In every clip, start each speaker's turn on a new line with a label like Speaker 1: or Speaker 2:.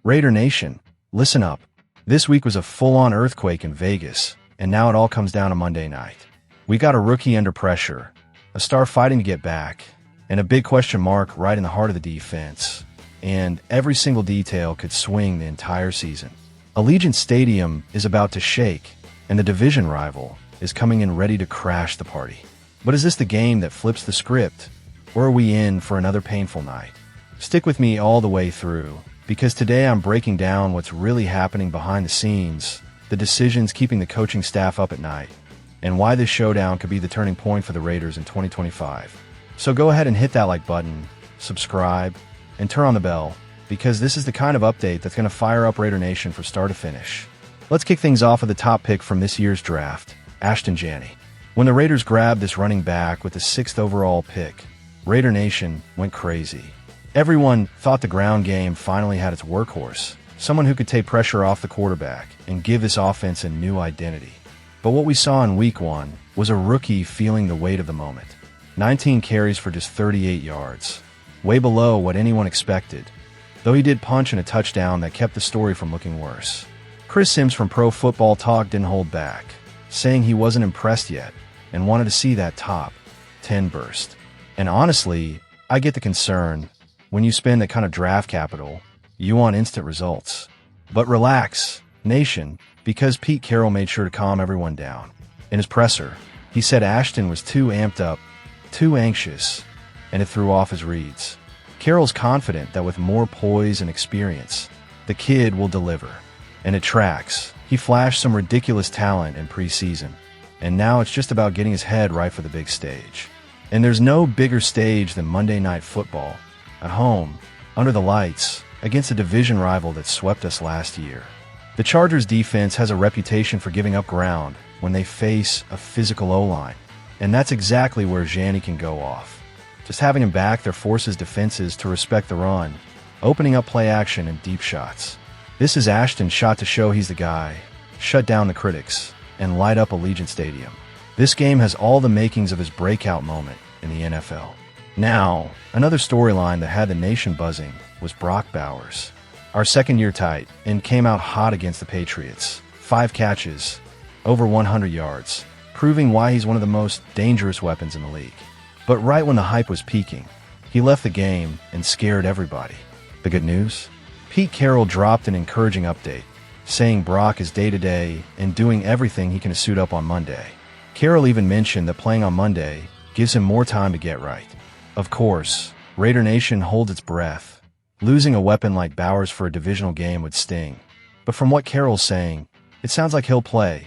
Speaker 1: Raider Nation, listen up. This week was a full-on earthquake in Vegas, and now it all comes down to Monday night. We got a rookie under pressure, a star fighting to get back, and a big question mark right in the heart of the defense. And every single detail could swing the entire season. Allegiant Stadium is about to shake, and the division rival is coming in ready to crash the party. But is this the game that flips the script, or are we in for another painful night? Stick with me all the way through, because today I'm breaking down what's really happening behind the scenes, the decisions keeping the coaching staff up at night, and why this showdown could be the turning point for the Raiders in 2025. So go ahead and hit that like button, subscribe, and turn on the bell, because this is the kind of update that's going to fire up Raider Nation from start to finish. Let's kick things off with the top pick from this year's draft, Ashton Janney. When the Raiders grabbed this running back with the 6th overall pick, Raider Nation went crazy. Everyone thought the ground game finally had its workhorse, someone who could take pressure off the quarterback and give this offense a new identity. But what we saw in Week 1 was a rookie feeling the weight of the moment. 19 carries for just 38 yards, way below what anyone expected, though he did punch in a touchdown that kept the story from looking worse. Chris Sims from Pro Football Talk didn't hold back, saying he wasn't impressed yet and wanted to see that top 10 burst. And honestly, I get the concern. When you spend that kind of draft capital, you want instant results. But relax, Nation, because Pete Carroll made sure to calm everyone down. In his presser, he said Ashton was too amped up, too anxious, and it threw off his reads. Carroll's confident that with more poise and experience, the kid will deliver. And it tracks. He flashed some ridiculous talent in preseason, and now it's just about getting his head right for the big stage. And there's no bigger stage than Monday Night Football, at home, under the lights, against a division rival that swept us last year. The Chargers' defense has a reputation for giving up ground when they face a physical O-line, and that's exactly where Janney can go off. Just having him back there forces defenses to respect the run, opening up play action and deep shots. This is Ashton's shot to show he's the guy, shut down the critics, and light up Allegiant Stadium. This game has all the makings of his breakout moment in the NFL. Now, another storyline that had the nation buzzing was Brock Bowers, our second-year tight, and came out hot against the Patriots. 5 catches, over 100 yards, proving why he's one of the most dangerous weapons in the league. But right when the hype was peaking, he left the game and scared everybody. The good news? Pete Carroll dropped an encouraging update, saying Brock is day-to-day and doing everything he can to suit up on Monday. Carroll even mentioned that playing on Monday gives him more time to get right. Of course, Raider Nation holds its breath. Losing a weapon like Bowers for a divisional game would sting. But from what Carroll's saying, it sounds like he'll play,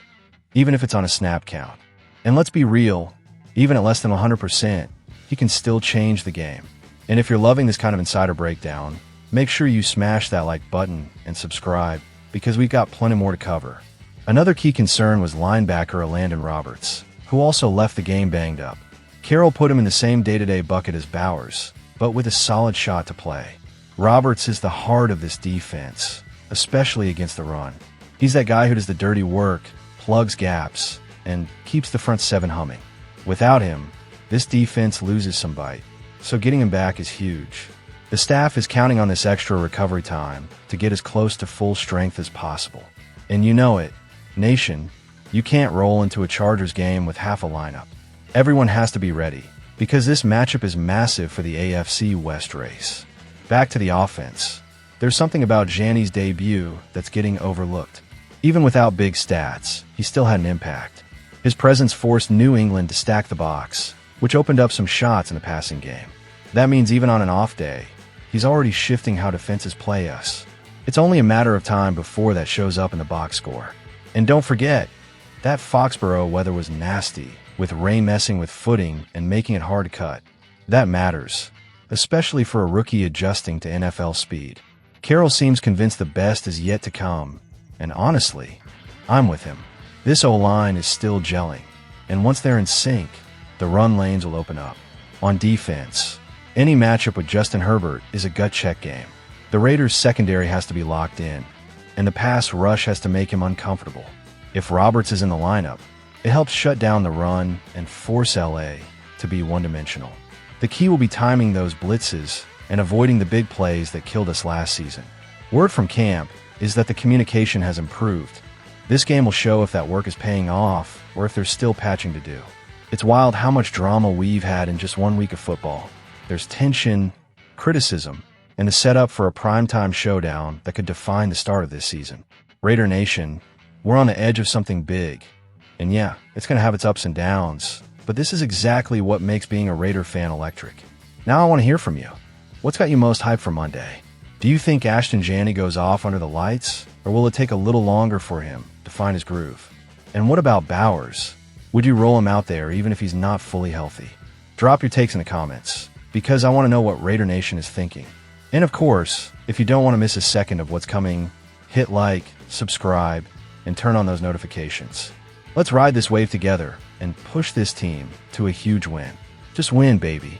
Speaker 1: even if it's on a snap count. And let's be real, even at less than 100%, he can still change the game. And if you're loving this kind of insider breakdown, make sure you smash that like button and subscribe, because we've got plenty more to cover. Another key concern was linebacker Landon Roberts, who also left the game banged up. Carroll put him in the same day-to-day bucket as Bowers, but with a solid shot to play. Roberts is the heart of this defense, especially against the run. He's that guy who does the dirty work, plugs gaps, and keeps the front seven humming. Without him, this defense loses some bite, so getting him back is huge. The staff is counting on this extra recovery time to get as close to full strength as possible. And you know it, Nation, you can't roll into a Chargers game with half a lineup. Everyone has to be ready, because this matchup is massive for the AFC West race. Back to the offense. There's something about Janney's debut that's getting overlooked. Even without big stats, he still had an impact. His presence forced New England to stack the box, which opened up some shots in the passing game. That means even on an off day, he's already shifting how defenses play us. It's only a matter of time before that shows up in the box score. And don't forget, that Foxborough weather was nasty, with rain messing with footing and making it hard to cut. That matters, especially for a rookie adjusting to NFL speed. Carroll seems convinced the best is yet to come, and honestly, I'm with him. This O-line is still gelling, and once they're in sync, the run lanes will open up. On defense, any matchup with Justin Herbert is a gut check game. The Raiders' secondary has to be locked in, and the pass rush has to make him uncomfortable. If Roberts is in the lineup, it helps shut down the run and force LA to be one-dimensional. The key will be timing those blitzes and avoiding the big plays that killed us last season. Word from camp is that the communication has improved. This game will show if that work is paying off or if there's still patching to do. It's wild how much drama we've had in just 1 week of football. There's tension, criticism, and the setup for a primetime showdown that could define the start of this season. Raider Nation, we're on the edge of something big. And yeah, it's going to have its ups and downs, but this is exactly what makes being a Raider fan electric. Now I want to hear from you. What's got you most hyped for Monday? Do you think Ashton Janney goes off under the lights, or will it take a little longer for him to find his groove? And what about Bowers? Would you roll him out there even if he's not fully healthy? Drop your takes in the comments, because I want to know what Raider Nation is thinking. And of course, if you don't want to miss a second of what's coming, hit like, subscribe, and turn on those notifications. Let's ride this wave together and push this team to a huge win. Just win, baby.